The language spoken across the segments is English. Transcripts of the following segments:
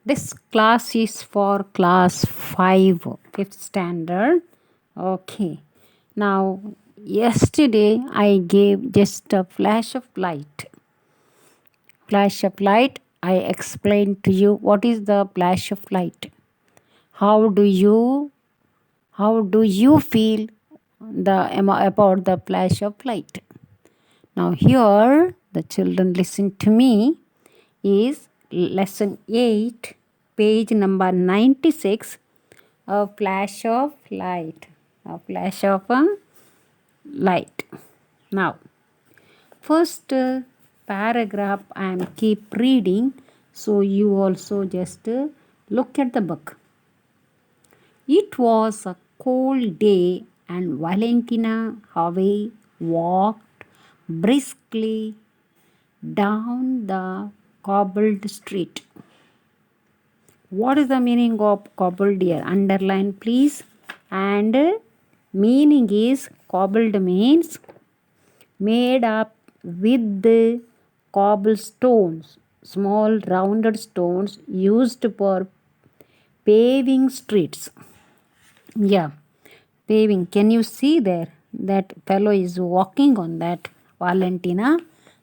This class is for class 5, fifth standard. Okay. Now, yesterday I gave just a flash of light. Flash of light, I explained to you what is the flash of light. How do you feel about the flash of light? Now here the children listen to me is lesson 8, page number 96, a flash of light. A flash of light. Now, first paragraph I am keep reading, so you also just look at the book. It was a cold day and Valentina Harvey walked briskly down the cobbled street. What is the meaning of cobbled here? Underline please. And meaning is cobbled means made up with the cobblestones, small rounded stones used for paving streets. Yeah, paving. Can you see there? That fellow is walking on that Valentina.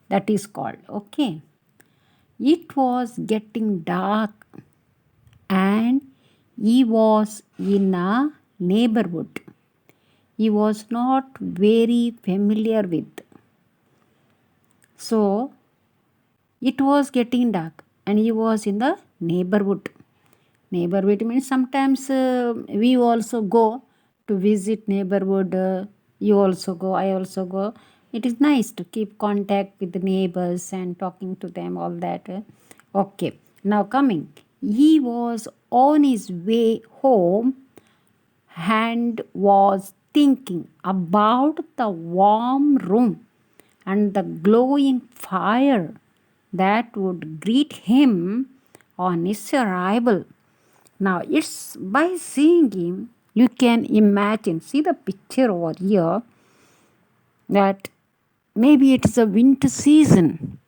That is called. Okay. It was getting dark and he was in a neighborhood he was not very familiar with. So it was getting dark and he was in the neighborhood. Neighborhood means sometimes we also go to visit neighborhood. You also go, I also go. It is nice to keep contact with the neighbors and talking to them, all that. Okay, now coming. He was on his way home and was thinking about the warm room and the glowing fire that would greet him on his arrival. Now, it's by seeing him, you can imagine, see the picture over here, that maybe it is a winter season.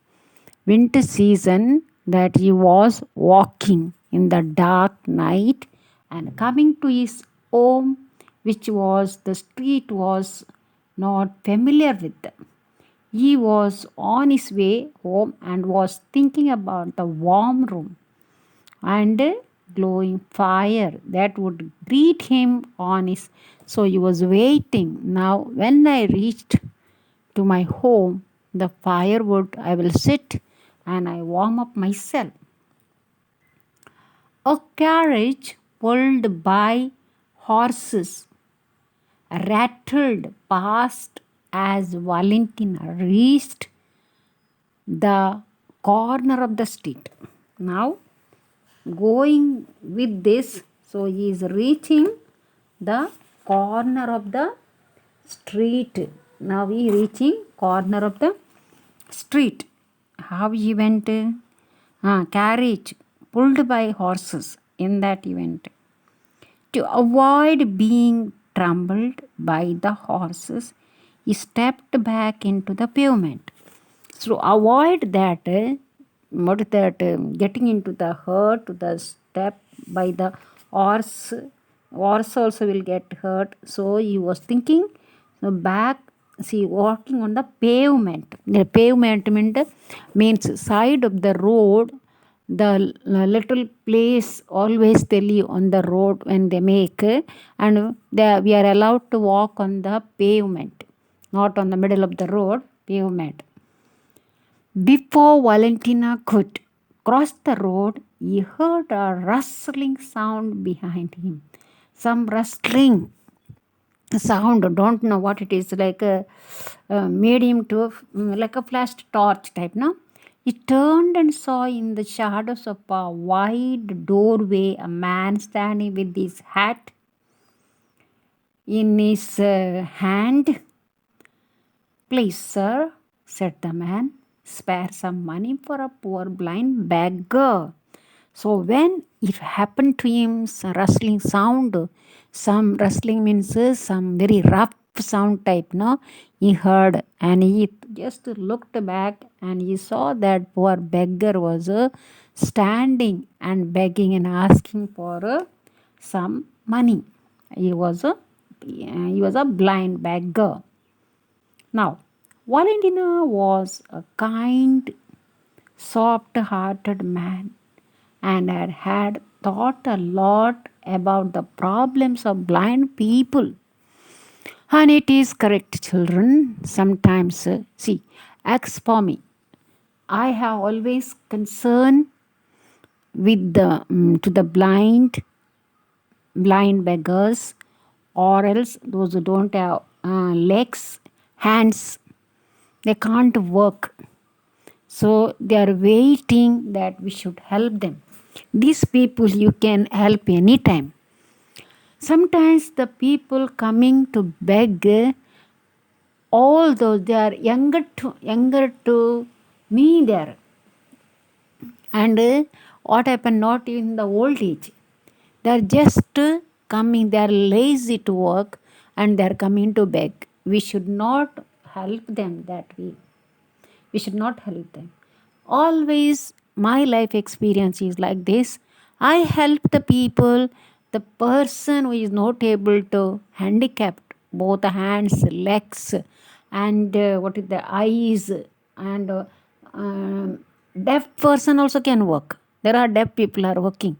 Winter season that he was walking in the dark night and coming to his home, which was the street was not familiar with. He was on his way home and was thinking about the warm room and glowing fire that would greet him on his. So he was waiting. Now, when I reached to my home, the firewood I will sit and I warm up myself. A carriage pulled by horses rattled past as Valentina reached the corner of the street. Now, going with this, so he is reaching the corner of the street. Now he reaching corner of the street. How he went? Carriage pulled by horses in that event. To avoid being trampled by the horses, he stepped back into the pavement. So avoid that, what is that, getting into the hurt, the step by the horse. Horse also will get hurt. So he was thinking, so back, see, walking on the pavement. The pavement means side of the road, the little place always tell you on the road when they make, and we are allowed to walk on the pavement, not on the middle of the road, pavement. Before Valentina could cross the road, he heard a rustling sound behind him. Some rustling sound, don't know what it is, like a medium to like a flashed torch type, no? He turned and saw in the shadows of a wide doorway a man standing with his hat in his hand. Please, sir, said the man, spare some money for a poor blind beggar. So when it happened to him, some rustling sound, some rustling means some very rough sound type, no? He heard and he just looked back and he saw that poor beggar was standing and begging and asking for some money. He was a blind beggar. Now, Valentina was a kind, soft hearted man and had thought a lot about the problems of blind people. And it is correct, children. Sometimes, see, as for me, I have always concern with the to the blind beggars, or else those who don't have legs, hands, they can't work. So they are waiting that we should help them. These people you can help anytime. Sometimes the people coming to beg, although they are younger to me there, and what happened not in the old age, they are just coming, they are lazy to work and they are coming to beg. We should not help them that way. We should not help them. Always my life experience is like this. I help the people, the person who is not able to, handicapped, both hands, legs, and what is the eyes, and deaf person also can work. There are deaf people are working.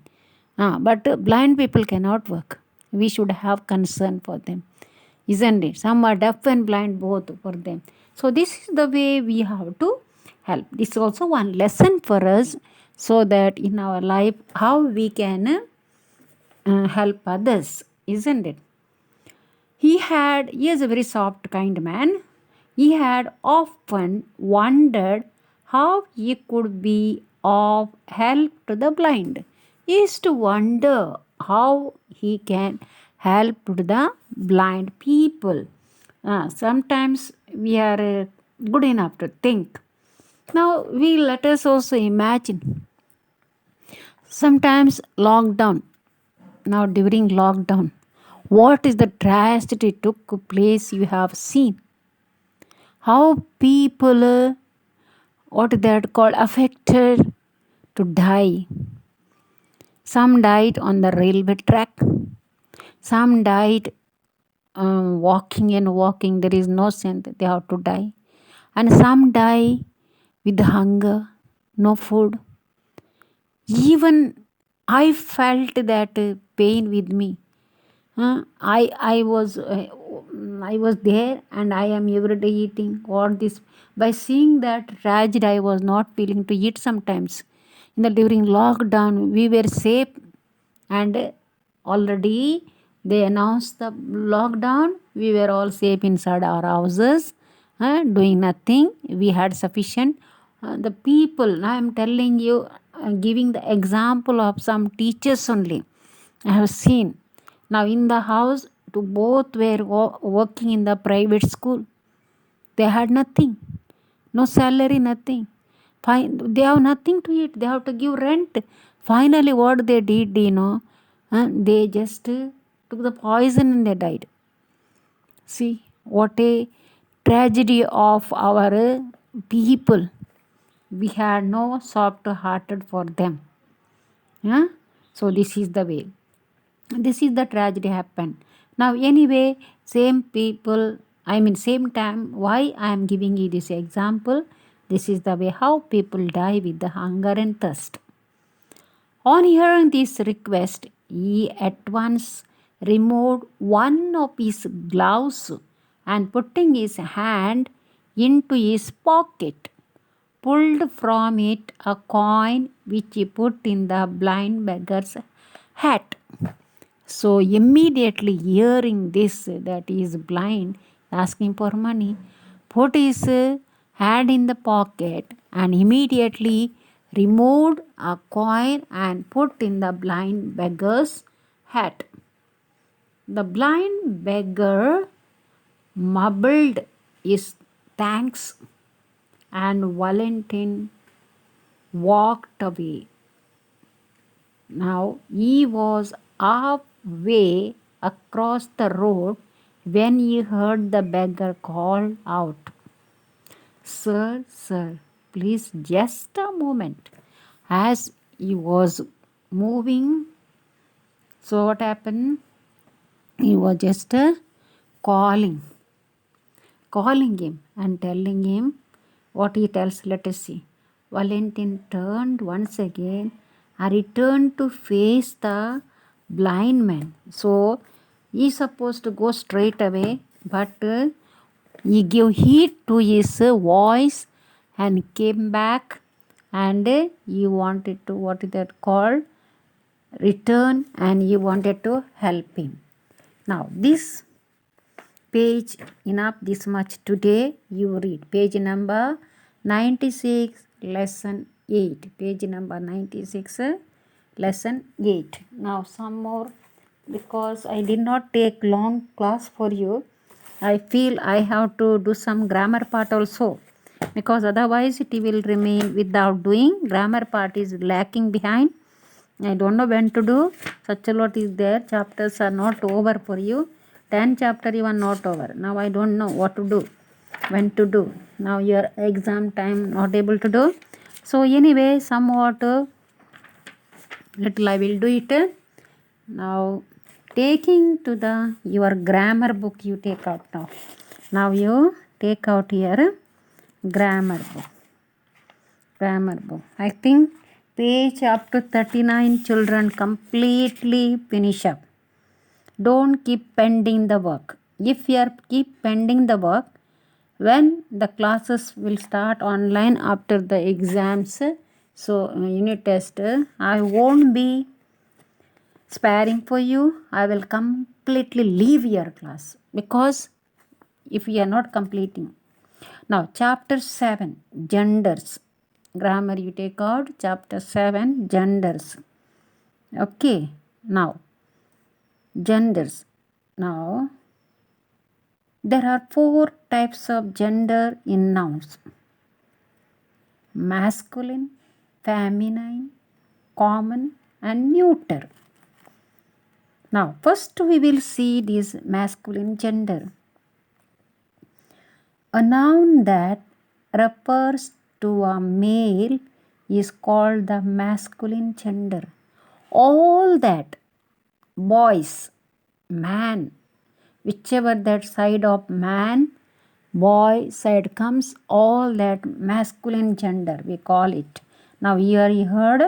But blind people cannot work. We should have concern for them, isn't it? Some are deaf and blind both for them. So this is the way we have to help. This is also one lesson for us, so that in our life how we can help others, isn't it? He is a very soft, kind man. He had often wondered how he could be of help to the blind. He used to wonder how he can help to the blind people. Sometimes we are good enough to think. Now we let us also imagine. Sometimes lockdown, now during lockdown, what is the tragedy took place you have seen? How people, what that called, affected to die. Some died on the railway track. Some died walking and walking. There is no sense, they have to die. And some die with hunger, no food. Even I felt that pain with me. I was there and I am every day eating what this. By seeing that tragedy, I was not willing to eat sometimes. During lockdown, we were safe, and already they announced the lockdown. We were all safe inside our houses, doing nothing. We had sufficient. The people, I am telling you, giving the example of some teachers only. I have seen. Now in the house, to both were working in the private school. They had nothing, no salary, nothing. Fine, they have nothing to eat. They have to give rent. Finally, what they did, they just took the poison and they died. See what a tragedy of our people. We had no soft hearted for them. Yeah? So this is the way. This is the tragedy happened. Now anyway, same people, same time, why I am giving you this example. This is the way how people die with the hunger and thirst. On hearing this request, he at once removed one of his gloves and putting his hand into his pocket, pulled from it a coin which he put in the blind beggar's hat. So immediately hearing this, that he is blind, asking for money, put his hand in the pocket and immediately removed a coin and put in the blind beggar's hat. The blind beggar mumbled his thanks and Valentin walked away. Now he was halfway across the road When he heard the beggar call out, "Sir, sir, please just a moment." As he was moving, so what happened? He was just calling, calling him and telling him what he tells. Let us see. Valentin turned once again and returned to face the blind man. So he is supposed to go straight away, but he gave heed to his voice and came back, and he wanted to, what is that called, return, and he wanted to help him. Now this page, enough this much today. You read page number 96, lesson 8. Page number 96, lesson 8. Now some more, because I did not take long class for you. I feel I have to do some grammar part also, because otherwise it will remain without doing. Grammar part is lacking behind. I don't know when to do. Such a lot is there. Chapters are not over for you. 10 chapter even not over. Now I don't know what to do, when to do. Now your exam time not able to do. So anyway, somewhat little I will do it. Now taking to the your grammar book, you take out now. Now you take out your grammar book. Grammar book. I think page up to 39 children completely finish up. Don't keep pending the work. If you are keep pending the work, when the classes will start online after the exams, so unit test, I won't be sparing for you. I will completely leave your class, because if you are not completing. Now chapter 7, genders. Grammar you take out. Chapter 7, genders. Okay. Now genders. Now there are 4 types of gender in nouns: masculine, feminine, common, and neuter. Now first we will see this masculine gender. A noun that refers to a male is called the masculine gender. All that boys, man, whichever that side of man, boy side comes, all that masculine gender we call it. Now here you heard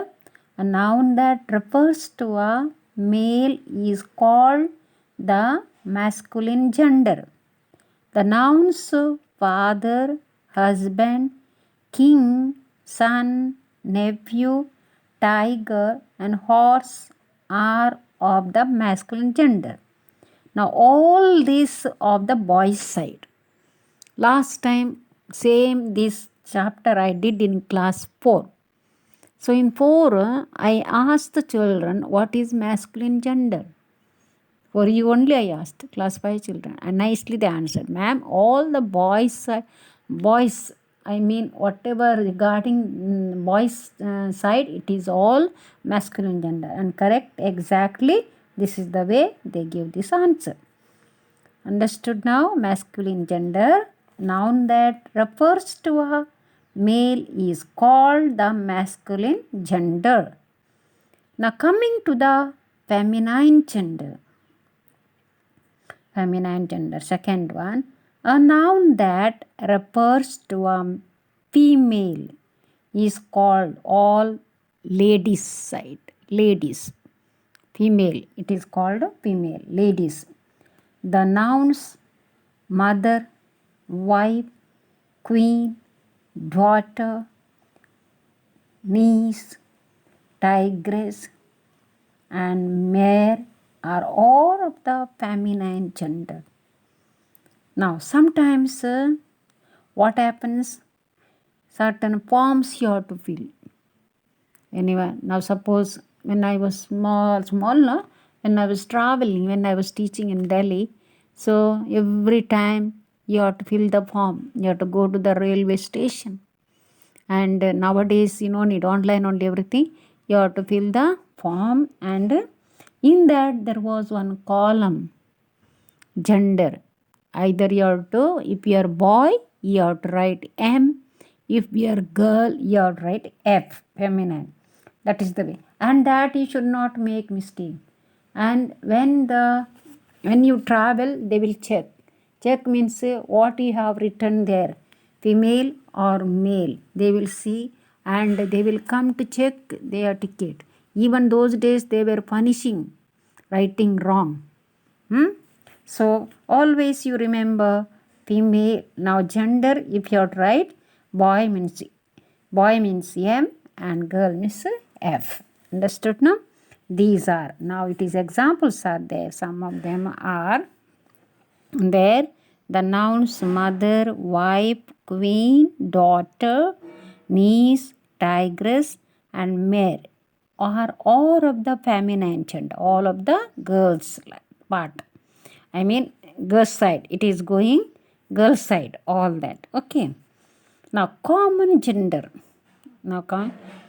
a noun that refers to a male is called the masculine gender. The nouns father, husband, king, son, nephew, tiger, and horse are of the masculine gender. Now all these of the boys side. Last time same this chapter I did in class 4. So in 4 I asked the children what is masculine gender. For you only I asked, class 5 children, and nicely they answered, "Ma'am, all the boys, I mean whatever regarding boys side, it is all masculine gender." And correct, exactly, this is the way they give this answer. Understood now? Masculine gender, noun that refers to a male is called the masculine gender. Now coming to the feminine gender. Feminine gender. Second one, a noun that refers to a female is called all ladies side. Ladies. Female. It is called female. Ladies. The nouns mother, wife, queen, daughter, niece, tigress, and mare are all of the feminine gender. Now sometimes what happens, certain forms you have to fill. Anyway, now suppose when I was small, no? When I was traveling, when I was teaching in Delhi, so every time you have to fill the form. You have to go to the railway station. And nowadays, you don't need online only everything. You have to fill the form, and in that there was one column, gender. Either you have to, if you are boy, you have to write M. If you are girl, you have to write F, feminine. That is the way. And that you should not make mistake. And when you travel, they will check. Check means what you have written there, female or male. They will see and they will come to check their ticket. Even those days they were punishing writing wrong. So always you remember female. Now gender, if you are right, boy means M and girl means F. Understood now? These are, now it is examples are there. Some of them are there. The nouns mother, wife, queen, daughter, niece, tigress and mare are all of the feminine gender, all of the girls part. I mean girls side. It is going girls side, all that. Okay. Now common gender. Now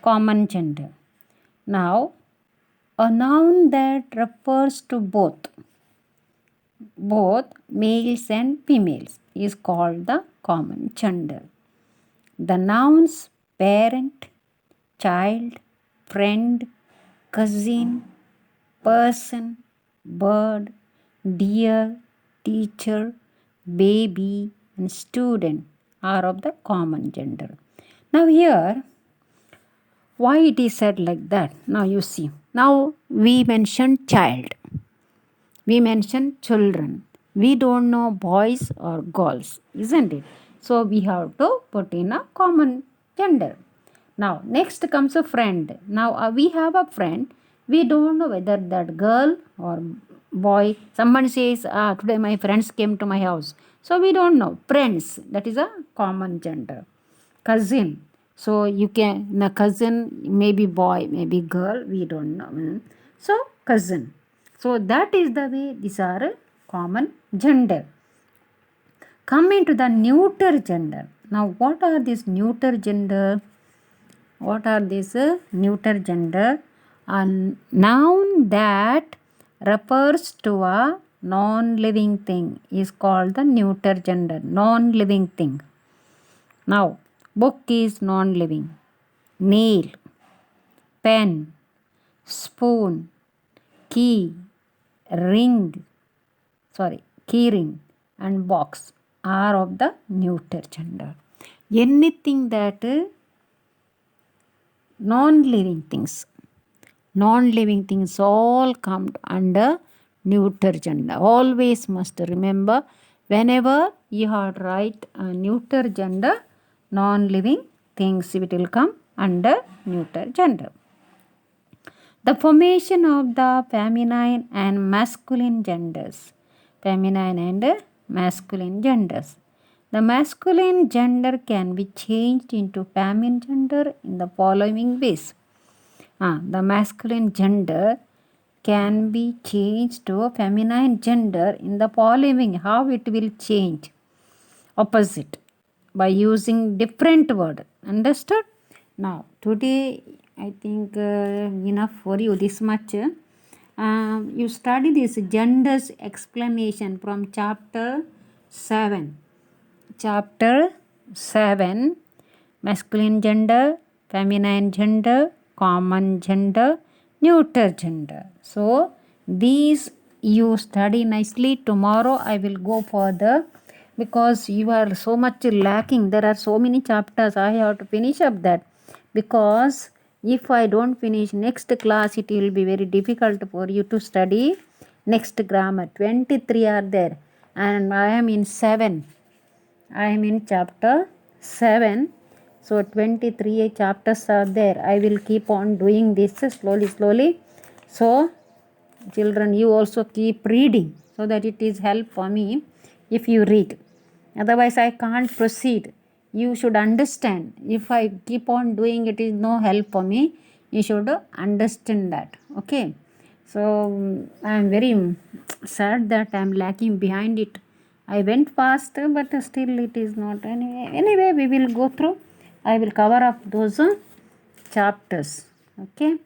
common gender. Now a noun that refers to both males and females is called the common gender. The nouns parent, child, friend, cousin, person, bird, dear, teacher, baby, and student are of the common gender. Now here, why it is said like that? Now you see. Now we mentioned child. We mentioned children. We don't know boys or girls, isn't it? So we have to put in a common gender. Now next comes a friend. Now we have a friend. We don't know whether that girl or boy. Someone says, today my friends came to my house. So we don't know. Friends, that is a common gender. Cousin. So you can, a cousin, maybe boy, maybe girl, we don't know. So cousin. So that is the way these are common gender. Coming to the neuter gender. Now what are these neuter gender? What are these neuter gender? A noun that refers to a non-living thing is called the neuter gender. Non-living thing. Now book is non-living. Nail, pen, spoon, key, key ring and box are of the neuter gender. Anything that non-living things all come under neuter gender. Always must remember, whenever you have to write a neuter gender, non-living things, it will come under neuter gender. The formation of the feminine and masculine genders. Feminine and masculine genders. The masculine gender can be changed into feminine gender in the following ways. The masculine gender can be changed to feminine gender in the following. How it will change? Opposite. By using different word. Understood? Now, today I think enough for you this much. You study this genders explanation from chapter 7. Chapter 7, masculine gender, feminine gender, common gender, neuter gender. So these you study nicely. Tomorrow I will go further because you are so much lacking. There are so many chapters. I have to finish up that, because if I don't finish next class, it will be very difficult for you to study next grammar. 23 are there and I am in 7. I am in chapter 7. So 23 chapters are there. I will keep on doing this slowly. So children, you also keep reading so that it is help for me if you read. Otherwise I can't proceed. You should understand. If I keep on doing, it is no help for me. You should understand that. Okay. So I am very sad that I am lacking behind it. I went fast, but still it is not. Anyway, we will go through. I will cover up those chapters. Okay.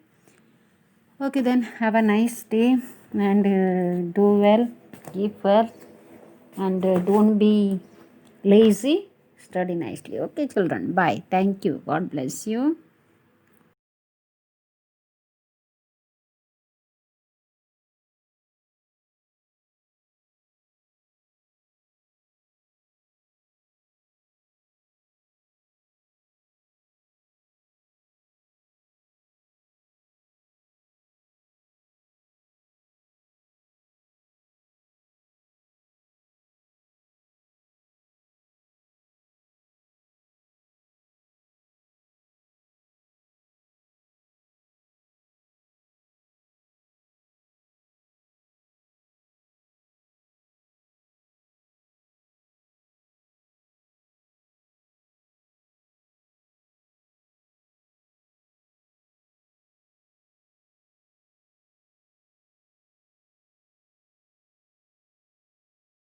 Okay, then have a nice day and do well. Keep well. And don't be lazy. Study nicely. Okay, children. Bye. Thank you. God bless you.